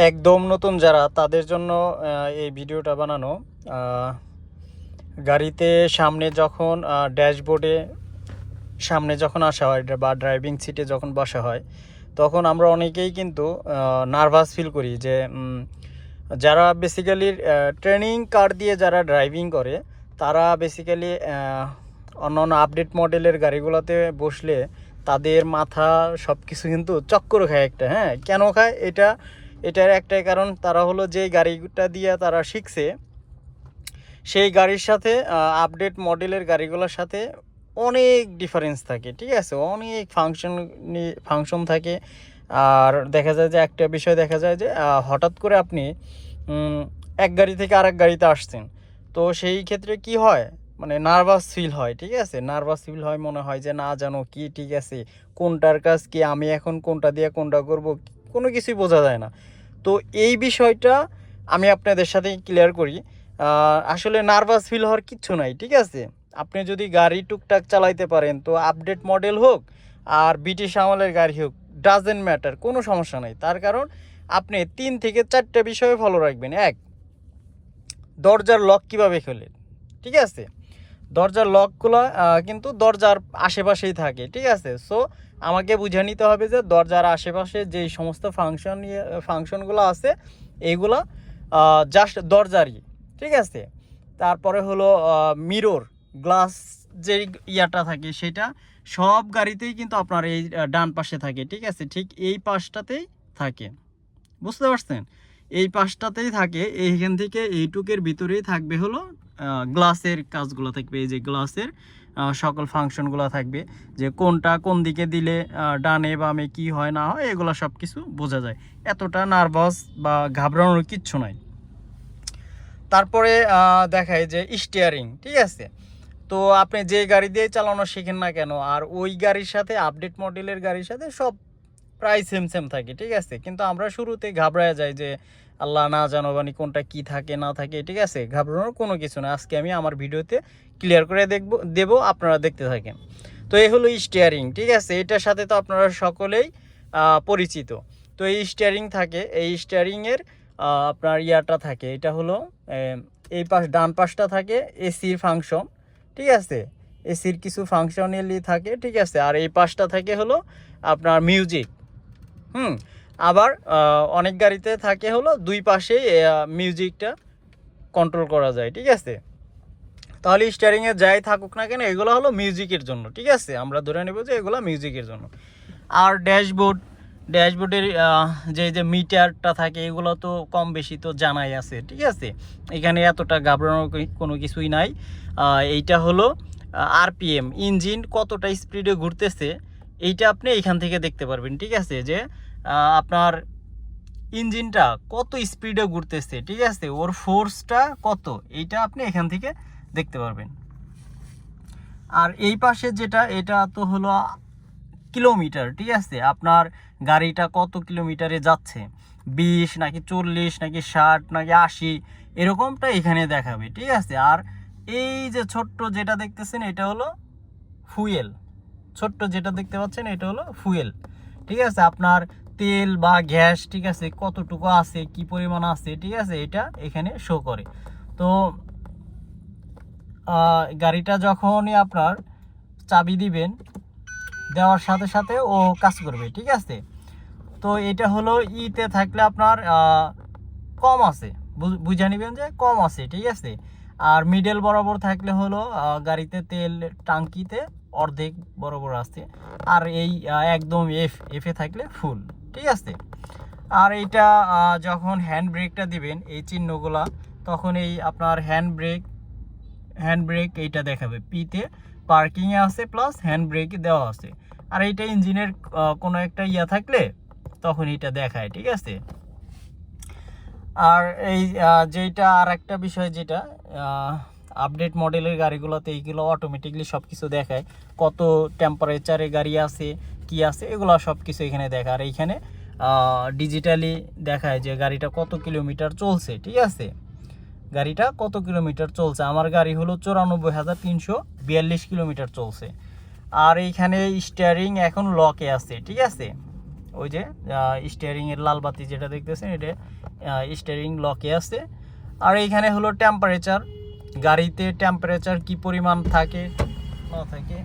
একদম নতুন যারা তাদের জন্য এই ভিডিওটা বানানো। গাড়িতে সামনে যখন ড্যাশবোর্ডে সামনে যখন আসা হয় বা ড্রাইভিং সিটে যখন বসা হয়, তখন আমরা অনেকেই কিন্তু নার্ভাস ফিল করি যে যারা বেসিক্যালি ট্রেনিং কার দিয়ে যারা ড্রাইভিং করে তারা বেসিক্যালি অন্যান্য আপডেট মডেলের গাড়িগুলোতে বসলে তাদের মাথা সব কিছু কিন্তু চক্কর খায় একটা। হ্যাঁ, কেন খায়? এটার একটাই কারণ, তারা হলো যে গাড়িটা দিয়ে তারা শিখছে সেই গাড়ির সাথে আপডেট মডেলের গাড়িগুলোর সাথে অনেক ডিফারেন্স থাকে। ঠিক আছে, অনেক ফাংশন থাকে। আর দেখা যায় যে একটা বিষয় দেখা যায় যে হঠাৎ করে আপনি এক গাড়ি থেকে আরেক গাড়িতে আসছেন, তো সেই ক্ষেত্রে কি হয়, মানে নার্ভাস ফিল হয়। ঠিক আছে, নার্ভাস ফিল হয়, মনে হয় যে না জানো কি, ঠিক আছে কোনটার কাজ কি, আমি এখন কোনটা দিয়ে কোনটা করব, কোনো কিছুই বোঝা যায় না। তো এই বিষয়টা আমি আপনাদের সাথে ক্লিয়ার করি। আসলে নার্ভাস ফিল হওয়ার কিচ্ছু নাই। ঠিক আছে, আপনি যদি গাড়ি টুকটাক চালাইতে পারেন, তো আপডেট মডেল হোক আর ব্রিটিশ আমলের গাড়ি হোক, ডাজেন্ট ম্যাটার, কোনো সমস্যা নাই। তার কারণ আপনি 3 থেকে 4টা বিষয়ে ফলো রাখবেন। এক, দরজার লক কিভাবে খোলে। ঠিক আছে, দরজার লকগুলো কিন্তু দরজার আশেপাশেই থাকে। ঠিক আছে, সো আমাকে বুঝে নিতে হবে যে দরজার আশেপাশে যেই সমস্ত ফাংশনগুলো আছে এইগুলো জাস্ট দরজারই। ঠিক আছে, তারপরে হলো মিরর গ্লাস, যে ইয়াটা থাকে সেটা সব গাড়িতেই কিন্তু আপনার এই ডান পাশে থাকে। ঠিক আছে, ঠিক এই পাশটাতেই থাকে, বুঝতে পারছেন? এই পাশটাতেই থাকে, এইখান থেকে এইটুকের ভিতরেই থাকবে হলো গ্লাসের কাজগুলো থাকবে। এই যে গ্লাসের সকল ফাংশনগুলো থাকবে, যে কোনটা কোন দিকে দিলে ডানে বামে কি হয় না হয়, এগুলো সব কিছু বোঝা যায়। এতটা নার্ভাস বা ঘাবড়ানোর কিচ্ছু নাই। তারপরে দেখায় যে স্টিয়ারিং। ঠিক আছে, তো আপনি যে গাড়ি দিয়ে চালানো শেখেন না কেন, আর ওই গাড়ির সাথে আপডেট মডেলের গাড়ির সাথে সব প্রায় সেম থাকে। ঠিক আছে, কিন্তু আমরা শুরুতে ঘাবড়ায় যাই যে আল্লাহ না জানো বানি কোনটা কি থাকে না থাকে। ঠিক আছে, ঘাবড়ানোর কোনো কিছু না, আজকে আমি আমার ভিডিওতে ক্লিয়ার করে দেবো, আপনারা দেখতে থাকেন। তো এই হলো স্টিয়ারিং। ঠিক আছে, এটার সাথে তো আপনারা সকলেই পরিচিত। তো এই স্টিয়ারিং থাকে, এই স্টিয়ারিংয়ের আপনার ইয়াটা থাকে, এটা হলো এই পাশ ডান পাশটা থাকে এসির ফাংশন। ঠিক আছে, এসির কিছু ফাংশনালি থাকে। ঠিক আছে, আর এই পাশটা থাকে হলো আপনার মিউজিক। আবার অনেক গাড়িতে থাকে হলো দুই পাশেই মিউজিকটা কন্ট্রোল করা যায়। ঠিক আছে, তাহলে স্টিয়ারিংয়ে যাই থাকুক না কেন, এগুলো হলো মিউজিকের জন্য। ঠিক আছে, আমরা ধরে নেব যে এগুলো মিউজিকের জন্য। আর ড্যাশবোর্ডের যে মিটারটা থাকে, এগুলো তো কম বেশি তো জানাই আছে। ঠিক আছে, এখানে এতটা ঘাবড়ানোর কোনো কিছুই নাই। এইটা হলো আরপিএম, ইঞ্জিন কতটা স্পিডে ঘুরতেছে, এইটা আপনি এখান থেকে দেখতে পারবেন। ঠিক আছে, যে আপনার ইঞ্জিনটা কত স্পিডে ঘুরতেছে। ঠিক আছে, ওর ফোর্সটা কত, এইটা আপনি এখান থেকে দেখতে পারবেন। আর এই পাশে যেটা, এটা তো হলো কিলোমিটার। ঠিক আছে, আপনার গাড়িটা কত কিলোমিটারে যাচ্ছে, 20 নাকি 40 নাকি 60 নাকি 80, এরকমটা এখানে দেখাবে। ঠিক আছে, আর এই যে ছোট্ট যেটা দেখতেছেন এটা হলো ফুয়েল। ছোট্ট যেটা দেখতে পাচ্ছেন এটা হলো ফুয়েল। ঠিক আছে, আপনার তেল বা গ্যাস, ঠিক আছে, কতটুকু আছে, কি পরিমাণ আছে, ঠিক আছে, এটা এখানে শো করে। তো গাড়িটা যখনই আপনার চাবি দিবেন, দেওয়ার সাথে সাথে ও কাজ করবে। ঠিক আছে, তো এটা হলো ইতে থাকলে আপনার কম আছে, বুঝে নেবেন যে কম আছে। ঠিক আছে, আর মিডল বরাবর থাকলে হলো গাড়িতে তেল টাঙ্কিতে অর্ধেক বরাবর আছে। আর এই একদম এফে থাকলে ফুল। ঠিক আছে, আর এইটা যখন হ্যান্ড ব্রেকটা দিবেন এই চিহ্নগুলা, তখন এই আপনার হ্যান্ড ব্রেক এইটা দেখাবে, পিতে পার্কিংয়ে আছে প্লাস হ্যান্ড ব্রেকে দেওয়া আছে। আর এইটা ইঞ্জিনের কোনো একটা ইয়া থাকলে তখন এইটা দেখায়। ঠিক আছে, আর এই যেটা আর একটা বিষয়, যেটা আপডেট মডেলের গাড়িগুলোতে এইগুলো অটোমেটিকলি সব কিছু দেখায়, কত টেম্পারেচারে গাড়ি আছে কি আছে, এগুলো সব কিছু এখানে দেখায়। আর এইখানে ডিজিটালি দেখায় যে গাড়িটা কত কিলোমিটার চলছে। ঠিক আছে, গাড়িটা কত কিলোমিটার চলছে, আমার গাড়ি হলো 94,342 কিলোমিটার চলছে। আর এইখানে স্টিয়ারিং এখন লকে আছে। ঠিক আছে, ওই যে স্টিয়ারিংয়ের লাল বাতি যেটা দেখতেছেন, এটা স্টিয়ারিং লকে আছে। আর এইখানে হলো টেম্পারেচার, গাড়িতে টেম্পারেচার কি পরিমাণ থাকে না থাকে